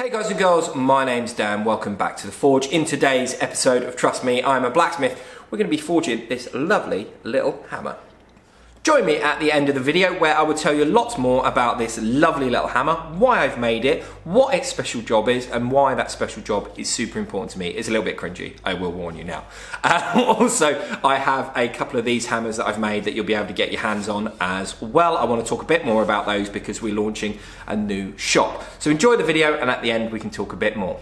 Hey guys and girls, my name's Dan. Welcome back to The Forge. In today's episode of Trust Me, I'm a Blacksmith, we're going to be forging this lovely little hammer. Join me at the end of the video where I will tell you lots more about this lovely little hammer, why I've made it, what its special job is, and why that special job is super important to me. It's a little bit cringy, I will warn you now. Also, I have a couple of these hammers that I've made that you'll be able to get your hands on as well. I want to talk a bit more about those because we're launching a new shop. So enjoy the video and at the end we can talk a bit more.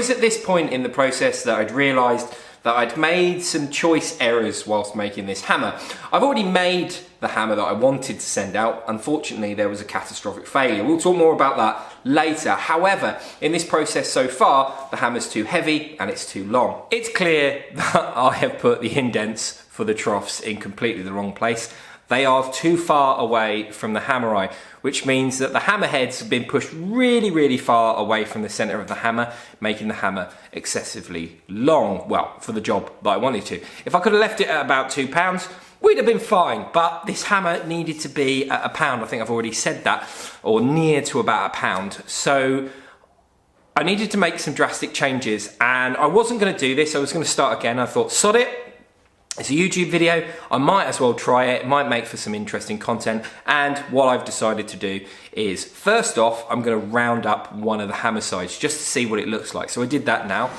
was at this point in the process that I'd realised that I'd made some choice errors whilst making this hammer. I've already made the hammer that I wanted to send out. Unfortunately, there was a catastrophic failure. We'll talk more about that later. However, in this process so far, the hammer's too heavy and it's too long. It's clear that I have put the indents for the troughs in completely the wrong place. They are too far away from the hammer eye, which means that the hammer heads have been pushed really, really far away from the center of the hammer, making the hammer excessively long, well, for the job that I wanted to. If I could have left it at about £2, we'd have been fine, but this hammer needed to be at £1. I think I've already said that, or near to about £1. So I needed to make some drastic changes, and I wasn't going to do this. I was going to start again. I thought, sod it. It's a YouTube video, I might as well try it, it might make for some interesting content, and what I've decided to do is, first off, I'm going to round up one of the hammer sides just to see what it looks like. So I did that now.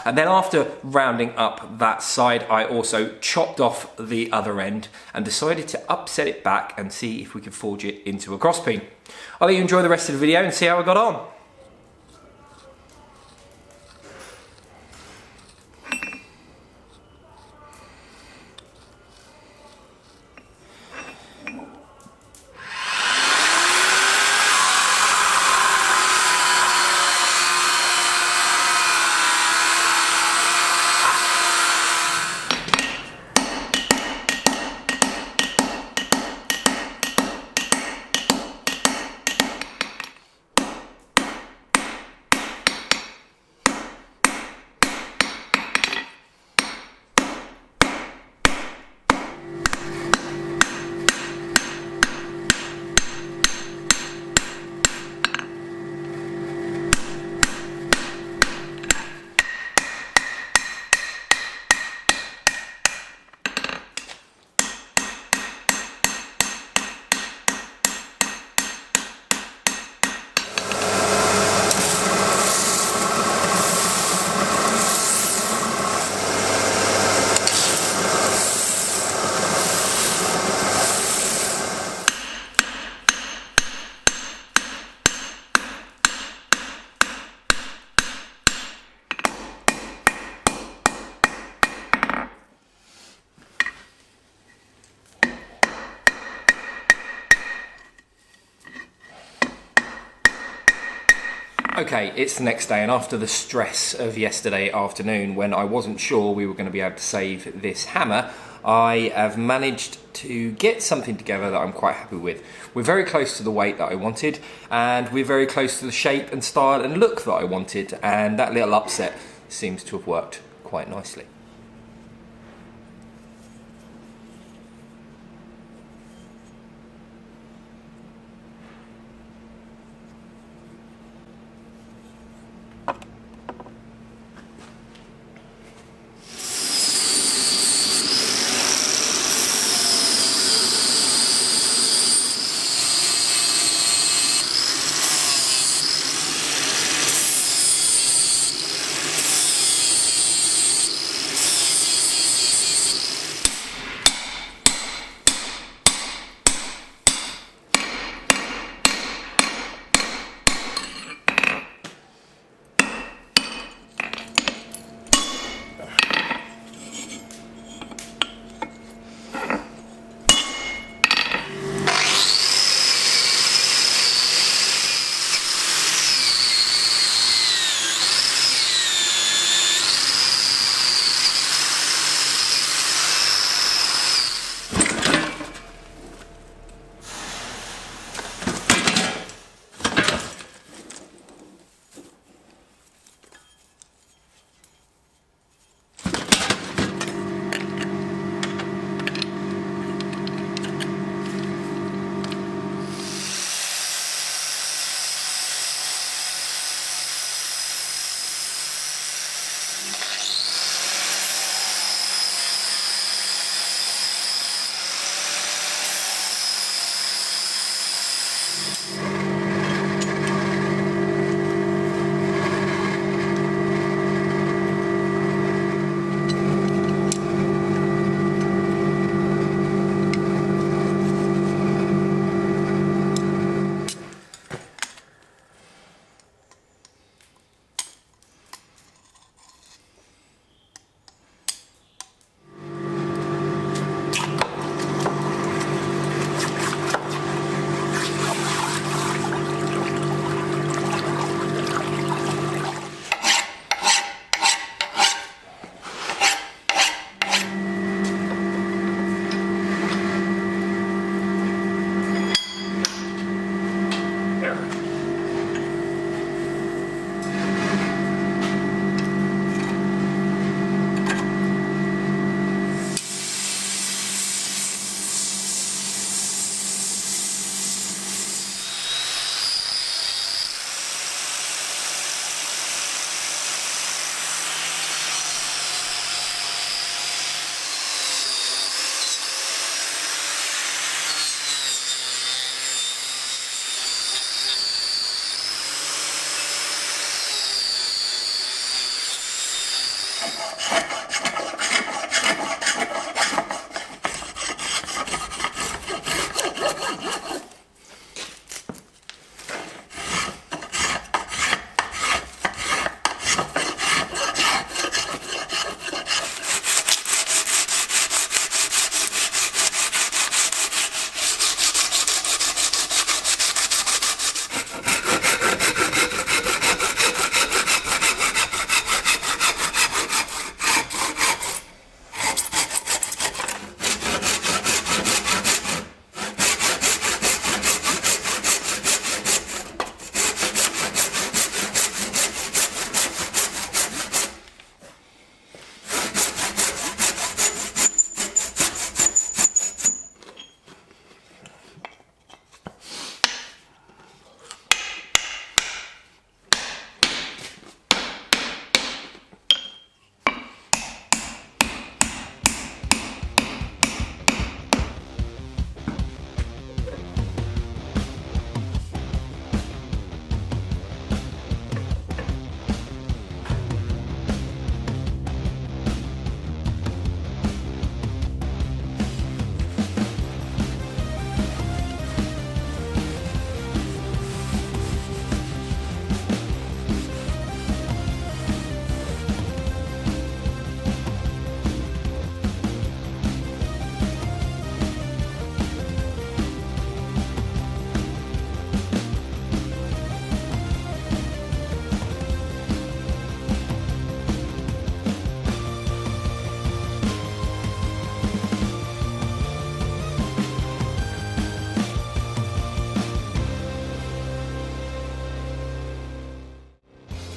And then after rounding up that side, I also chopped off the other end and decided to upset it back and see if we could forge it into a cross peen. I'll let you enjoy the rest of the video and see how I got on. Okay, it's the next day, and after the stress of yesterday afternoon when I wasn't sure we were going to be able to save this hammer, I have managed to get something together that I'm quite happy with. We're very close to the weight that I wanted, and we're very close to the shape and style and look that I wanted, and that little upset seems to have worked quite nicely.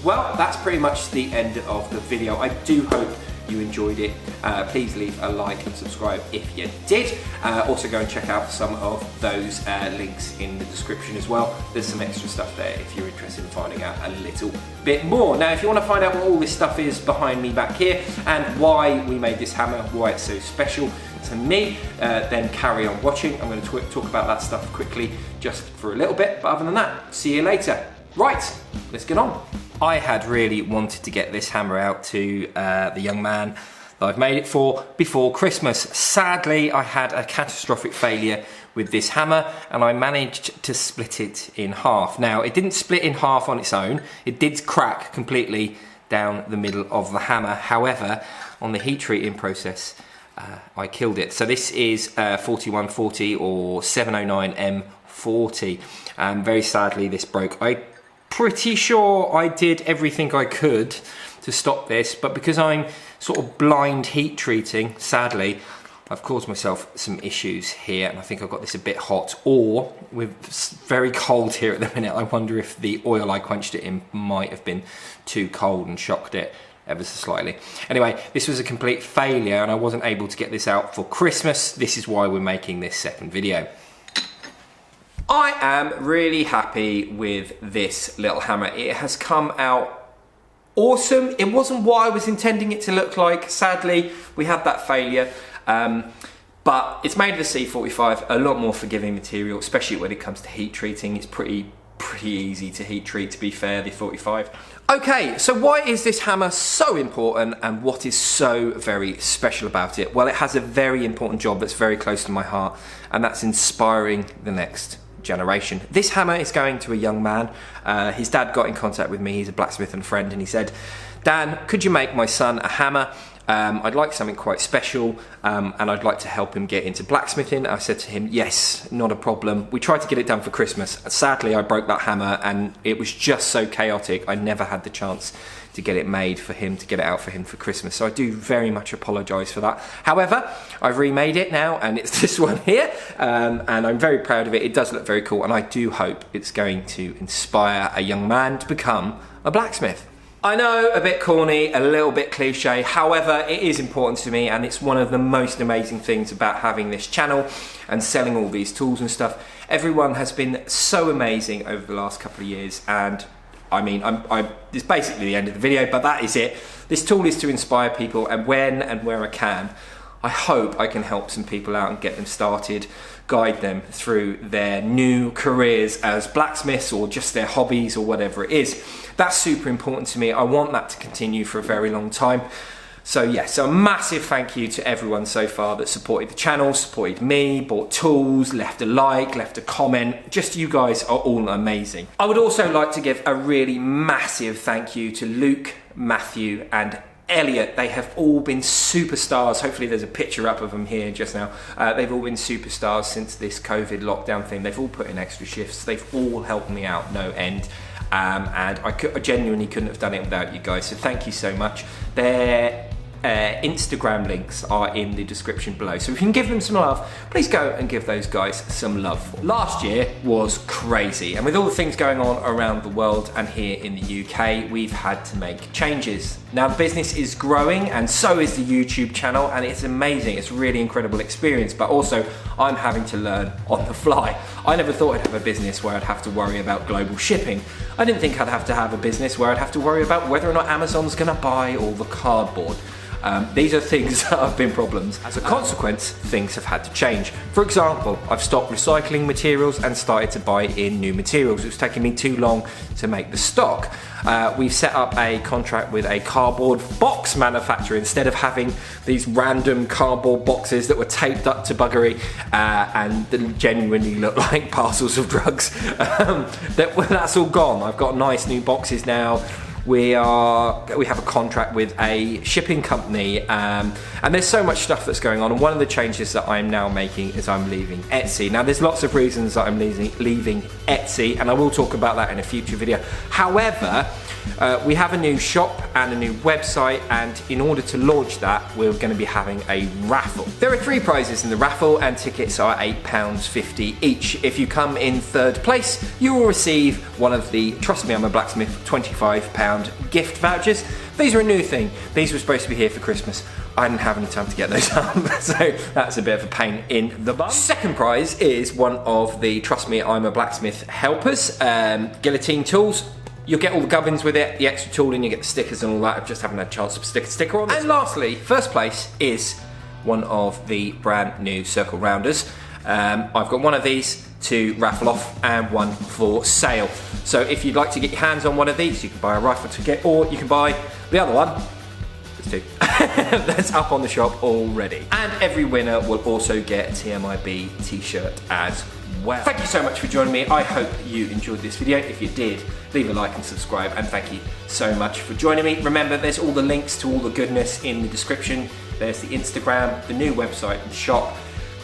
Well, that's pretty much the end of the video. I do hope you enjoyed it. Please leave a like and subscribe if you did. Also go and check out some of those links in the description as well. There's some extra stuff there if you're interested in finding out a little bit more. Now, if you want to find out what all this stuff is behind me back here and why we made this hammer, why it's so special to me, then carry on watching. I'm going to talk about that stuff quickly just for a little bit, but other than that, see you later. Right, let's get on. I had really wanted to get this hammer out to the young man that I've made it for before Christmas. Sadly, I had a catastrophic failure with this hammer and I managed to split it in half. Now, it didn't split in half on its own. It did crack completely down the middle of the hammer. However, on the heat treating process, I killed it. So this is 4140 or 709 M40. Very sadly, this broke. I'm pretty sure I did everything I could to stop this, but because I'm sort of blind heat treating, sadly, I've caused myself some issues here, and I think I've got this a bit hot, or we're very cold here at the minute. I wonder if the oil I quenched it in might have been too cold and shocked it ever so slightly. Anyway, this was a complete failure and I wasn't able to get this out for Christmas. This is why we're making this second video. I am really happy with this little hammer. It has come out awesome. It wasn't what I was intending it to look like. Sadly, we had that failure. But it's made of the C45, a lot more forgiving material, especially when it comes to heat treating. It's pretty easy to heat treat, to be fair, the 45. Okay, so why is this hammer so important and what is so very special about it? Well, it has a very important job that's very close to my heart, and that's inspiring the next generation. This hammer is going to a young man. His dad got in contact with me. He's a blacksmith and friend, and he said, "Dan, could you make my son a hammer? I'd like something quite special and I'd like to help him get into blacksmithing." I said to him, yes, not a problem. We tried to get it done for Christmas. Sadly, I broke that hammer and it was just so chaotic. I never had the chance to get it made for him, to get it out for him for Christmas. So I do very much apologise for that. However, I've remade it now and it's this one here, and I'm very proud of it. It does look very cool, and I do hope it's going to inspire a young man to become a blacksmith. I know, a bit corny, a little bit cliche, however, it is important to me and it's one of the most amazing things about having this channel and selling all these tools and stuff. Everyone has been so amazing over the last couple of years, and I mean, it's basically the end of the video, but that is it. This tool is to inspire people, and when and where I can, I hope I can help some people out and get them started, guide them through their new careers as blacksmiths or just their hobbies or whatever it is. That's super important to me. I want that to continue for a very long time. So yes, so a massive thank you to everyone so far that supported the channel, supported me, bought tools, left a like, left a comment. Just you guys are all amazing. I would also like to give a really massive thank you to Luke, Matthew and Elliot. They have all been superstars. Hopefully there's a picture up of them here just now. They've all been superstars since this COVID lockdown thing. They've all put in extra shifts. They've all helped me out no end. And I genuinely couldn't have done it without you guys. So thank you so much. Their Instagram links are in the description below. So if you can give them some love, please go and give those guys some love. Last year was crazy, and with all the things going on around the world and here in the UK, we've had to make changes. Now the business is growing and so is the YouTube channel, and it's amazing. It's a really incredible experience, but also I'm having to learn on the fly. I never thought I'd have a business where I'd have to worry about global shipping. I didn't think I'd have to have a business where I'd have to worry about whether or not Amazon's gonna buy all the cardboard. These are things that have been problems. As a consequence, things have had to change. For example, I've stopped recycling materials and started to buy in new materials. It was taking me too long to make the stock. We've set up a contract with a cardboard box manufacturer instead of having these random cardboard boxes that were taped up to buggery and that genuinely look like parcels of drugs. That's all gone. I've got nice new boxes now. We have a contract with a shipping company, and there's so much stuff that's going on. And one of the changes that I'm now making is I'm leaving Etsy. Now there's lots of reasons that I'm leaving Etsy, and I will talk about that in a future video. However, we have a new shop and a new website, and in order to launch that, we're going to be having a raffle. There are 3 prizes in the raffle, and tickets are £8.50 each. If you come in 3rd place, you will receive one of the Trust Me I'm a Blacksmith £25 gift vouchers. These are a new thing. These were supposed to be here for Christmas. I didn't have any time to get those up, so that's a bit of a pain in the bum. Second prize is one of the Trust Me I'm a Blacksmith helpers, guillotine tools. You'll get all the gubbins with it, the extra tooling, you get the stickers and all that. I just haven't had a chance to stick a sticker on this. And lastly, first place is one of the brand new circle rounders. I've got one of these to raffle off and one for sale. So if you'd like to get your hands on one of these, you can buy a rifle ticket, or you can buy the other one. There's 2. That's up on the shop already. And every winner will also get a TMIB t-shirt as well. Thank you so much for joining me. I hope you enjoyed this video. If you did, leave a like and subscribe, and thank you so much for joining me. Remember, there's all the links to all the goodness in the description. There's the Instagram, the new website and shop.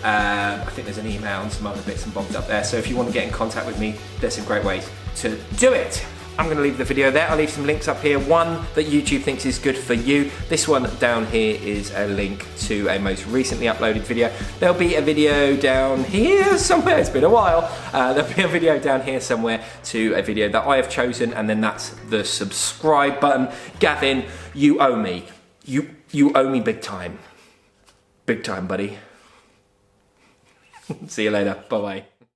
I think there's an email and some other bits and bobs up there. So if you want to get in contact with me, there's some great ways to do it. I'm going to leave the video there. I'll leave some links up here. One that YouTube thinks is good for you. This one down here is a link to a most recently uploaded video. There'll be a video down here somewhere. It's been a while. There'll be a video down here somewhere to a video that I have chosen, and then that's the subscribe button. Gavin, you owe me. You owe me big time. Big time, buddy. See you later. Bye-bye.